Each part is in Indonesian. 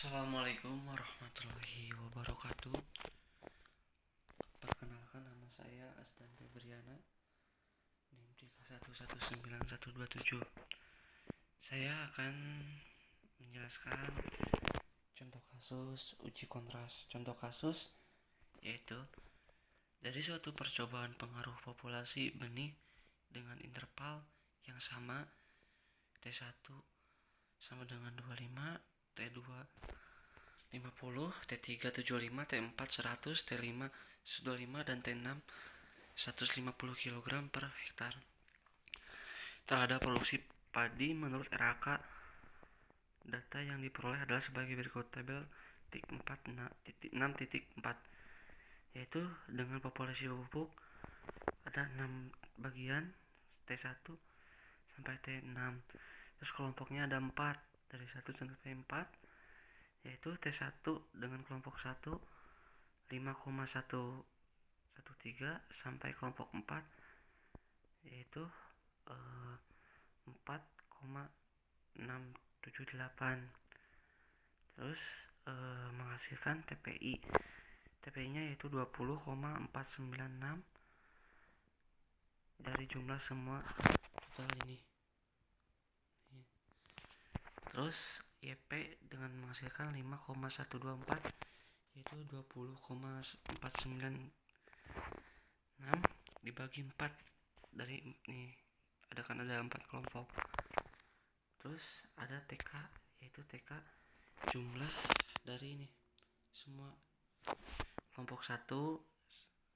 Assalamualaikum warahmatullahi wabarakatuh. Perkenalkan, nama saya Asdan Febriana, NIM 3119127. Saya akan menjelaskan contoh kasus uji kontras. Contoh kasus yaitu dari suatu percobaan pengaruh populasi benih dengan interval yang sama, T1 sama dengan 25, T2 50, T3 75, T4 100, T5 125, dan T6 150 kg per hektar terhadap produksi padi menurut RAK. Data yang diperoleh adalah sebagai berikut. Tabel 6.4, yaitu dengan populasi pupuk ada 6 bagian, T1 sampai T6. Terus kelompoknya ada 4, dari 1 sampai 4, yaitu T1 dengan kelompok 1 5,113 sampai kelompok 4 yaitu 4,678. Terus menghasilkan TPI-nya yaitu 20,496 dari jumlah semua total ini. Terus YP dengan menghasilkan 5,124 yaitu 20,496 dibagi 4 dari ini, ada 4 kelompok. Terus ada TK, yaitu TK jumlah dari ini semua kelompok 1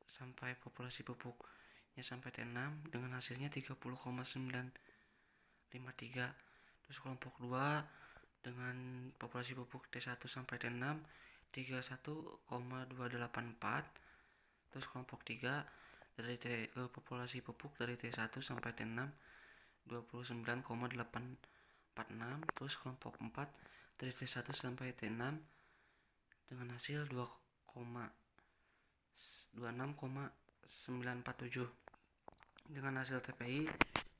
sampai populasi pupuknya sampai T6 dengan hasilnya 30,953. Terus kelompok 2 dengan populasi pupuk T1 sampai T6 31,284. Terus kelompok 3 dari populasi pupuk dari T1 sampai T6 29,846. Terus kelompok 4 dari T1 sampai T6 dengan hasil 26,947. Dengan hasil TPI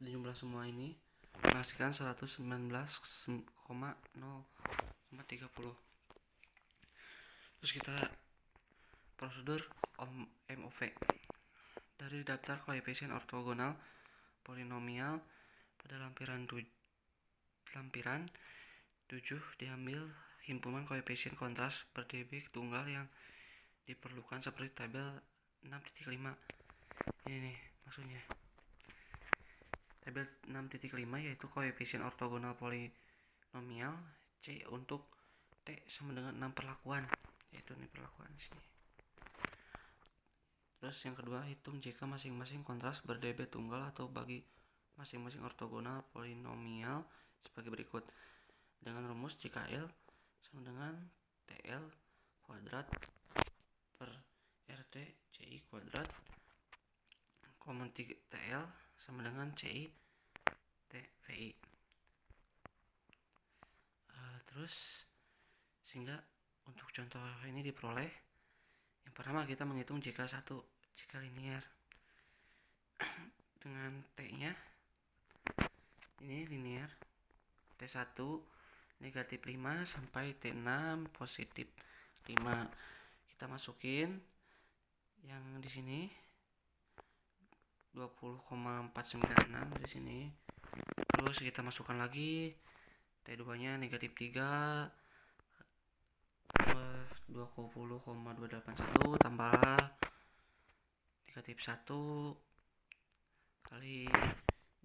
dan jumlah semua ini menghasilkan 119,030. Terus kita prosedur MOV. Dari daftar koefisien ortogonal polinomial pada lampiran 7 diambil himpunan koefisien kontras per dB tunggal yang diperlukan seperti tabel 6.5. Ini nih maksudnya. Tabel 6.5 yaitu koefisien ortogonal polinomial C untuk T sama dengan 6 perlakuan, yaitu ini perlakuan di sini. Terus yang kedua, hitung jika masing-masing kontras ber-dB tunggal atau bagi masing-masing ortogonal polinomial sebagai berikut. Dengan rumus jika L sama dengan TL kuadrat per RT CI kuadrat, TL sama dengan CI TVI. Terus sehingga untuk contoh ini diperoleh, yang pertama kita menghitung jika linear dengan T-nya ini linear T1 negatif 5 sampai T6 positif 5. Kita masukin yang di sini 20,496 di sini. Terus kita masukkan lagi T2-nya negatif 3 20,281 tambah negatif 1 kali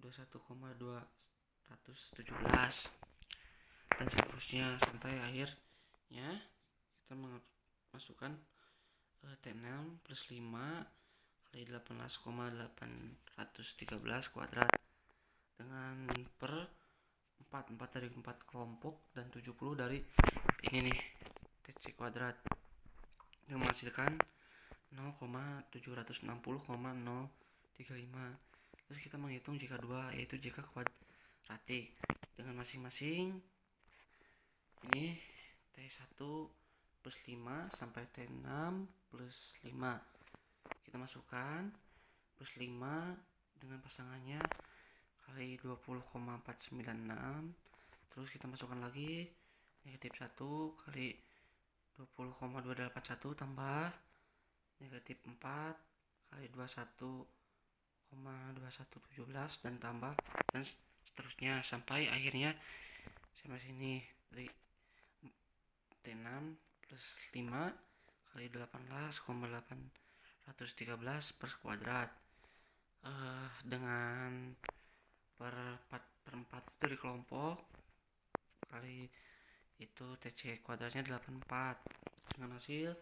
21,217 dan seterusnya sampai akhirnya kita masukkan T6 plus 5 kali 18,813 kuadrat dengan per 4 dari 4 kelompok dan 70 dari ini nih TC kuadrat yang menghasilkan 0,760,035. Terus kita menghitung jika 2, yaitu jika kuadratik dengan masing-masing ini T1 plus 5 sampai T6 plus 5. Kita masukkan plus 5 dengan pasangannya kali 20,496. Terus kita masukkan lagi negatif 1 kali 20,281 tambah negatif 4 kali 21,2117 dan tambah dan seterusnya sampai akhirnya sampai sini dari T6 plus 5 kali 18,813 per kuadrat dengan per 4 itu di kelompok kali itu TC kuadratnya 84 dengan hasil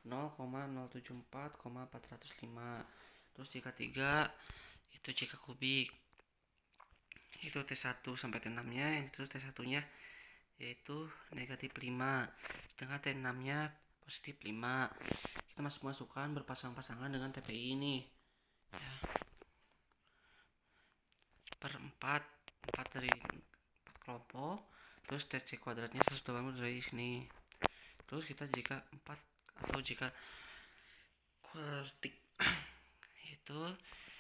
0,074,405. Terus jika 3 itu jika kubik itu T1 sampai T6 nya itu T1 nya yaitu negatif 5 sedangkan T6 nya positif 5. Kita masukkan berpasang-pasangan dengan TPI ini ya. Per 4 dari 4 kelompok, terus TC kuadratnya 180 dari sini. Terus kita jika 4 atau jika kuartik itu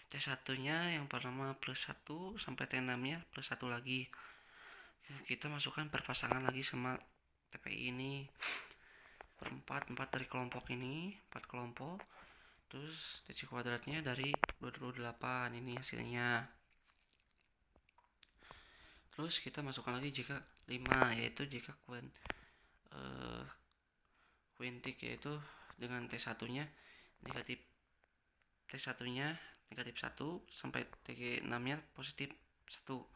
T1 nya yang pertama plus 1 sampai T6 nya plus 1 lagi. Kita masukkan berpasangan lagi sama TPI ini per 4 dari kelompok ini 4 kelompok, terus TC kuadratnya dari 28 ini hasilnya. Terus kita masukkan lagi jika 5 yaitu jika kuintik yaitu dengan T1 nya negatif T1 nya negatif 1 sampai T6 nya positif 1.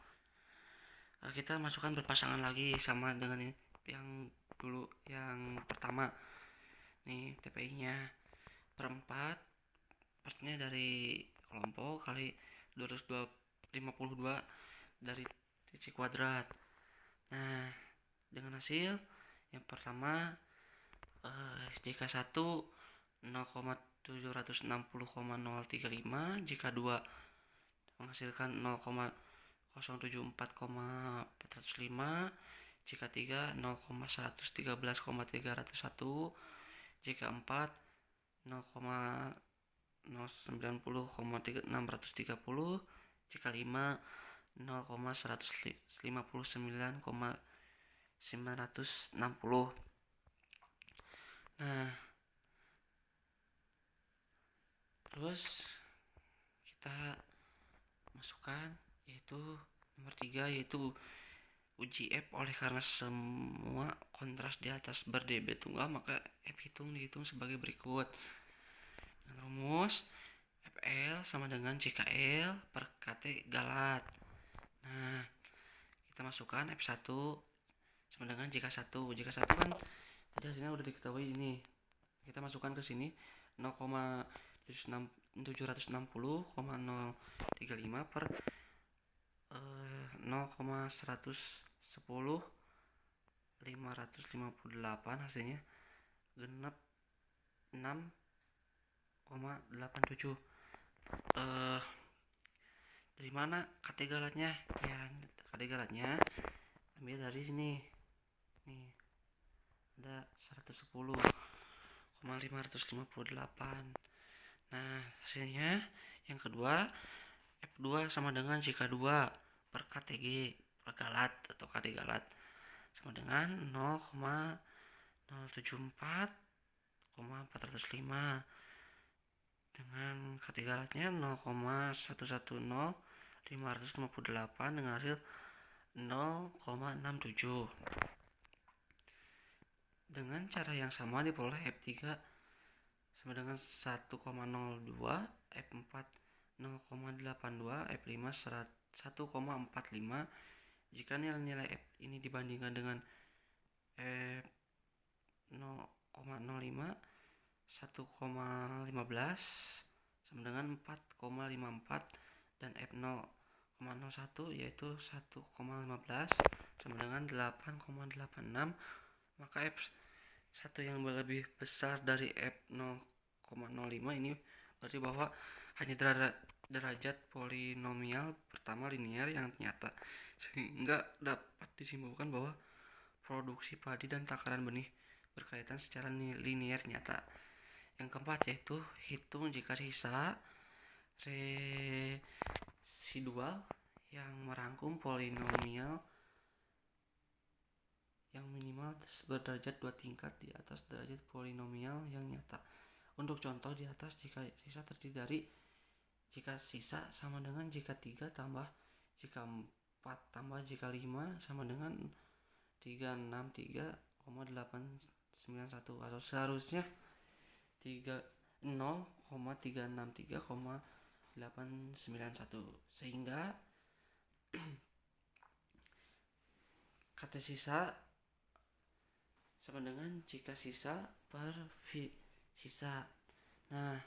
Kita masukkan berpasangan lagi sama dengan yang dulu yang pertama nih TPI nya per 4 partnya dari kelompok kali 252 dari TC kuadrat. Nah dengan hasil yang pertama jika 1 0,760,035, jika 2 menghasilkan 0,074,405, jika 3 0,113,301, jika 4 0,090,630, jika 5 0,159,960. Nah terus kita masukkan yaitu nomor 3 yaitu uji F oleh karena semua kontras di atas ber-dB tunggal maka F dihitung sebagai berikut. Dengan rumus FL sama dengan JKL per KT galat. Nah kita masukkan F1 sama dengan JK1. JK1 kan tadi hasilnya udah diketahui ini. Kita masukkan ke sini 0,760,035 per 0,110,558 hasilnya genap 6,87. Dari mana KT galatnya? Ya, KT galatnya ambil dari sini. Nih. Ada 110,558. Nah, hasilnya yang kedua F2 sama dengan JK2 per KTG per galat atau KT galat sama dengan 0,074,405 dengan KT galatnya 0,110,558 dengan hasil 0,67. Dengan cara yang sama diperoleh F3 sama dengan 1,02, F4 0,82, F5 1,45. Jika nilai F ini dibandingkan dengan F 0,05 1,15 sama dengan 4,54 dan F 0,01 yaitu 1,15 sama dengan 8,86, maka F1 yang lebih besar dari F 0,05 ini berarti bahwa hanya derajat polinomial pertama linear yang nyata, sehingga dapat disimpulkan bahwa produksi padi dan takaran benih berkaitan secara linear nyata. Yang keempat yaitu hitung jika sisa residual yang merangkum polinomial yang minimal berderajat 2 tingkat di atas derajat polinomial yang nyata. Untuk contoh di atas, jika sisa terdiri dari jika sisa sama dengan jika 3 tambah jika 4 tambah jika 5 sama dengan 363,891, atau seharusnya 0,363,891, sehingga kata sisa sama dengan jika sisa per sisa. Nah,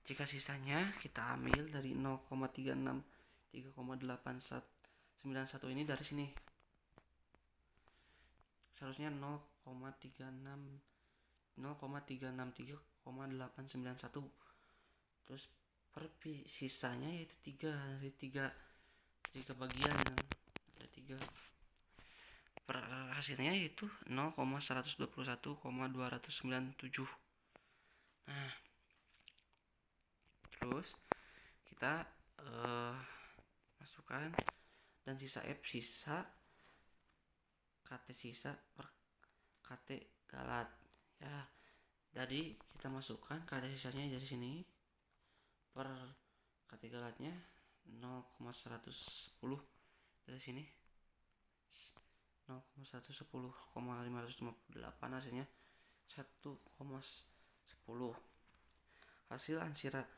jika sisanya kita ambil dari 0,363,891 ini dari sini, seharusnya 0,363,891, terus per sisanya yaitu 3 dari 3 bagian, ada 3, per hasilnya yaitu 0,121,297. Nah, terus kita masukkan dan sisa F, sisa KT sisa per KT galat ya. Jadi kita masukkan KT sisanya dari sini per KT galatnya 0,110 dari sini 0,110,558, hasilnya 1,10. Hasil ansira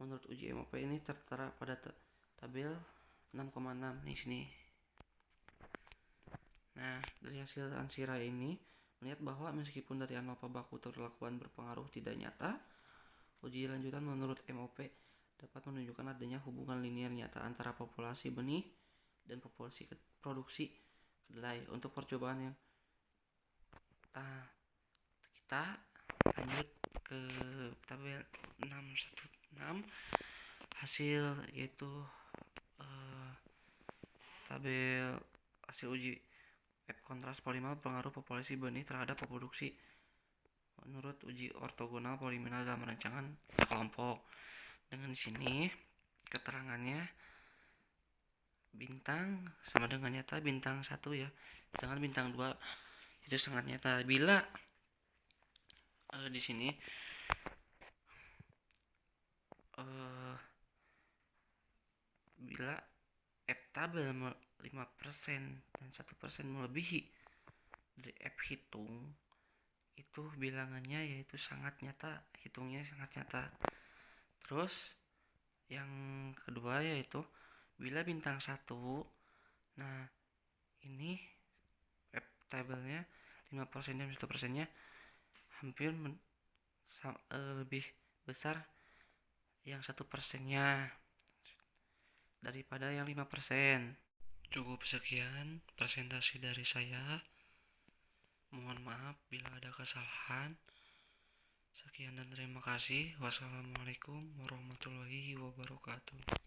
menurut uji MOP ini tertera pada tabel 6,6 di sini. Nah, dari hasil ansira ini melihat bahwa meskipun dari analpa baku perlakuan berpengaruh tidak nyata, uji lanjutan menurut MOP dapat menunjukkan adanya hubungan linear nyata antara populasi benih dan populasi produksi kedelai. Untuk percobaan yang kita lanjut ke tabel 616, hasil yaitu tabel hasil uji F kontras polimer pengaruh populasi benih terhadap produksi menurut uji ortogonal polimer dalam rancangan kelompok. Dengan di sini keterangannya bintang sama dengan nyata bintang 1 ya, sedangkan bintang 2 itu sangat nyata. Bila di sini bila F tabel 5% dan 1% melebihi dari F hitung, itu bilangannya yaitu sangat nyata, hitungnya sangat nyata. Terus yang kedua yaitu bila bintang 1, nah ini F tabelnya 5% dan 1%-nya hampir lebih besar yang 1%-nya daripada yang 5%. Cukup sekian presentasi dari saya. Mohon maaf bila ada kesalahan. Sekian dan terima kasih. Wassalamualaikum warahmatullahi wabarakatuh.